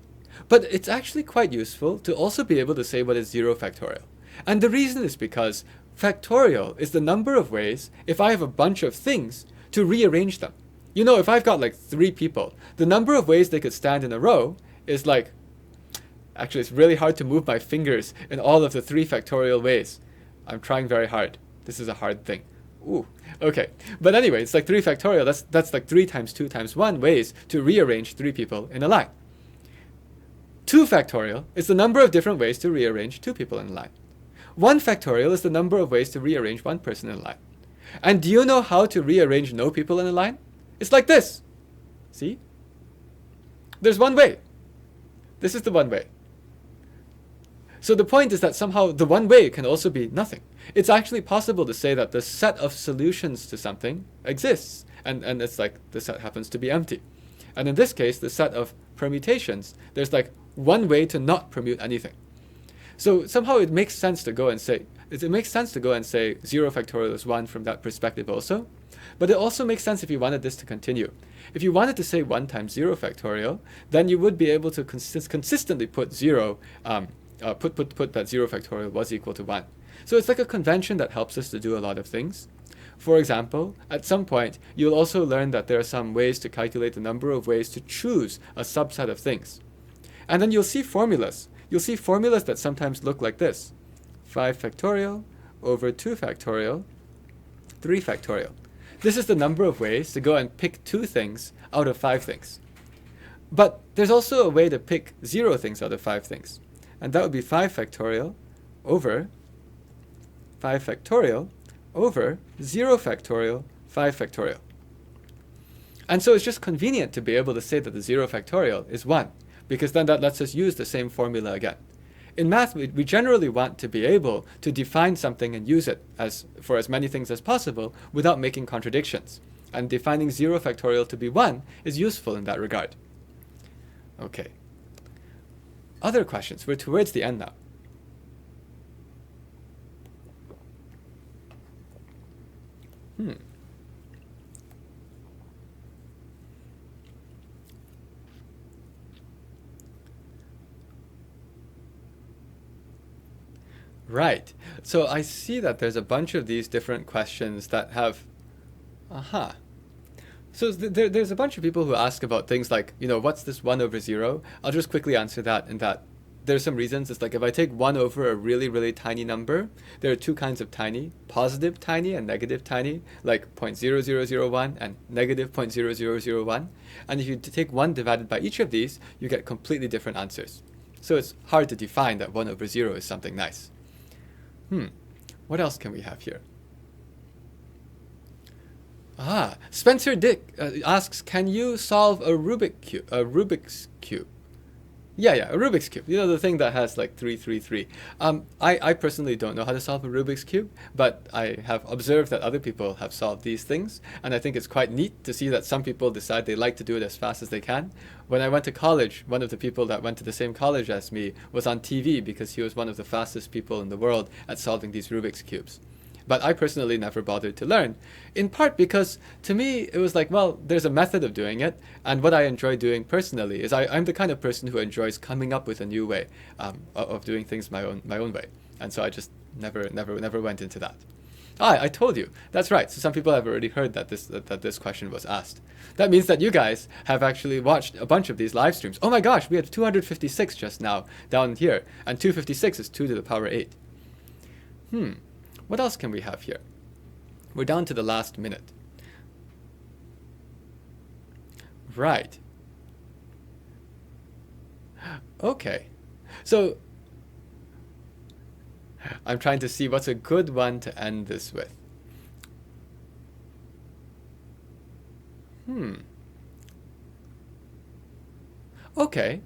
Speaker 1: But it's actually quite useful to also be able to say what is 0 factorial. And the reason is because factorial is the number of ways, if I have a bunch of things, to rearrange them. You know, if I've got like 3 people, the number of ways they could stand in a row is like, actually it's really hard to move my fingers in all of the 3 factorial ways. I'm trying very hard. This is a hard thing. Ooh, okay. But anyway, it's like 3 factorial. That's like 3 times 2 times 1 ways to rearrange 3 people in a line. 2 factorial is the number of different ways to rearrange 2 people in a line. 1 factorial is the number of ways to rearrange 1 person in a line. And do you know how to rearrange no people in a line? It's like this. See? There's one way. This is the one way. So the point is that somehow the one way can also be nothing. It's actually possible to say that the set of solutions to something exists, and it's like the set happens to be empty. And in this case, the set of permutations, there's like one way to not permute anything. So somehow it makes sense to go and say, 0 factorial is 1 from that perspective also. But it also makes sense if you wanted this to continue. If you wanted to say 1 times 0 factorial, then you would be able to consistently put 0, put that 0 factorial was equal to 1. So it's like a convention that helps us to do a lot of things. For example, at some point, you'll also learn that there are some ways to calculate the number of ways to choose a subset of things. And then you'll see formulas. You'll see formulas that sometimes look like this. 5 factorial over 2 factorial, 3 factorial. This is the number of ways to go and pick 2 things out of 5 things. But there's also a way to pick 0 things out of 5 things. And that would be 5 factorial over 5 factorial over 0 factorial 5 factorial. And so it's just convenient to be able to say that the 0 factorial is 1, because then that lets us use the same formula again. In math, we generally want to be able to define something and use it for as many things as possible without making contradictions. And defining 0 factorial to be 1 is useful in that regard. Okay. Other questions? We're towards the end now. Right. So I see that there's a bunch of these different questions that have... So there's a bunch of people who ask about things like, what's this 1 over 0? I'll just quickly answer that in that there's some reasons. It's like if I take 1 over a really, really tiny number, there are two kinds of tiny, positive tiny and negative tiny, like 0.0001 and negative 0.0001. And if you take 1 divided by each of these, you get completely different answers. So it's hard to define that 1 over 0 is something nice. What else can we have here? Spencer Dick asks, can you solve a Rubik's Cube? Yeah, a Rubik's Cube. The thing that has like 3, 3, 3. I personally don't know how to solve a Rubik's Cube, but I have observed that other people have solved these things, and I think it's quite neat to see that some people decide they like to do it as fast as they can. When I went to college, one of the people that went to the same college as me was on TV because he was one of the fastest people in the world at solving these Rubik's Cubes. But I personally never bothered to learn, in part because to me it was like, well, there's a method of doing it, and what I enjoy doing personally is I'm the kind of person who enjoys coming up with a new way of doing things my own way, and so I just never went into that. I told you. That's right. So some people have already heard that this question was asked. That means that you guys have actually watched a bunch of these live streams. Oh my gosh, we had 256 just now down here, and 256 is 2 to the power 8. What else can we have here? We're down to the last minute. Right. Okay. So I'm trying to see what's a good one to end this with. Okay.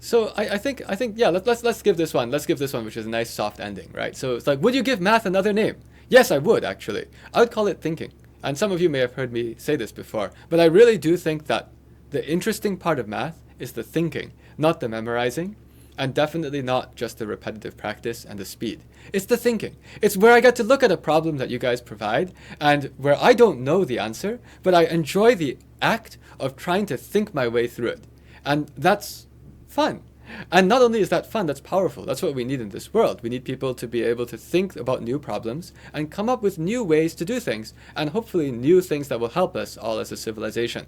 Speaker 1: So I think yeah, let's give this one. Let's give this one, which is a nice soft ending, right? So it's like, would you give math another name? Yes, I would actually. I would call it thinking. And some of you may have heard me say this before, but I really do think that the interesting part of math is the thinking, not the memorizing, and definitely not just the repetitive practice and the speed. It's the thinking. It's where I get to look at a problem that you guys provide, and where I don't know the answer, but I enjoy the act of trying to think my way through it. And that's fun. And not only is that fun, that's powerful. That's what we need in this world. We need people to be able to think about new problems and come up with new ways to do things, and hopefully new things that will help us all as a civilization.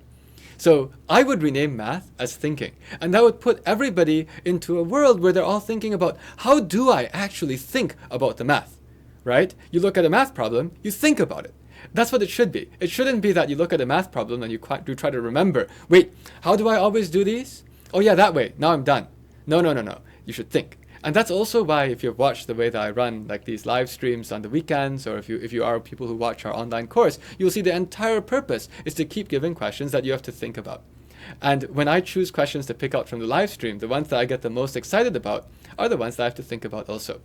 Speaker 1: So I would rename math as thinking, and that would put everybody into a world where they're all thinking about, how do I actually think about the math, right? You look at a math problem, you think about it. That's what it should be. It shouldn't be that you look at a math problem and you try to remember, wait, how do I always do these? Oh yeah, that way, now I'm done. No. You should think. And that's also why, if you've watched the way that I run like these live streams on the weekends, or if you are people who watch our online course, you'll see the entire purpose is to keep giving questions that you have to think about. And when I choose questions to pick out from the live stream, the ones that I get the most excited about are the ones that I have to think about also.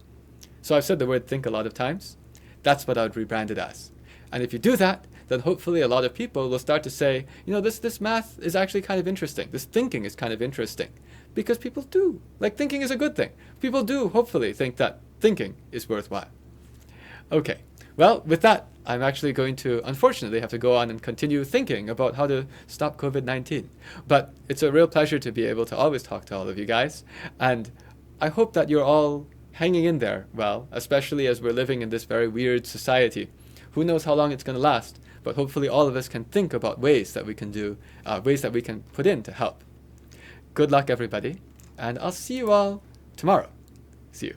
Speaker 1: So I've said the word think a lot of times. That's what I would rebrand it as. And if you do that, then hopefully a lot of people will start to say, this math is actually kind of interesting. This thinking is kind of interesting. Because people do. Like, thinking is a good thing. People do hopefully think that thinking is worthwhile. Okay. Well, with that, I'm actually going to, unfortunately, have to go on and continue thinking about how to stop COVID-19. But it's a real pleasure to be able to always talk to all of you guys. And I hope that you're all hanging in there well, especially as we're living in this very weird society. Who knows how long it's going to last, but hopefully all of us can think about ways that we can do, ways that we can put in to help. Good luck, everybody, and I'll see you all tomorrow. See you.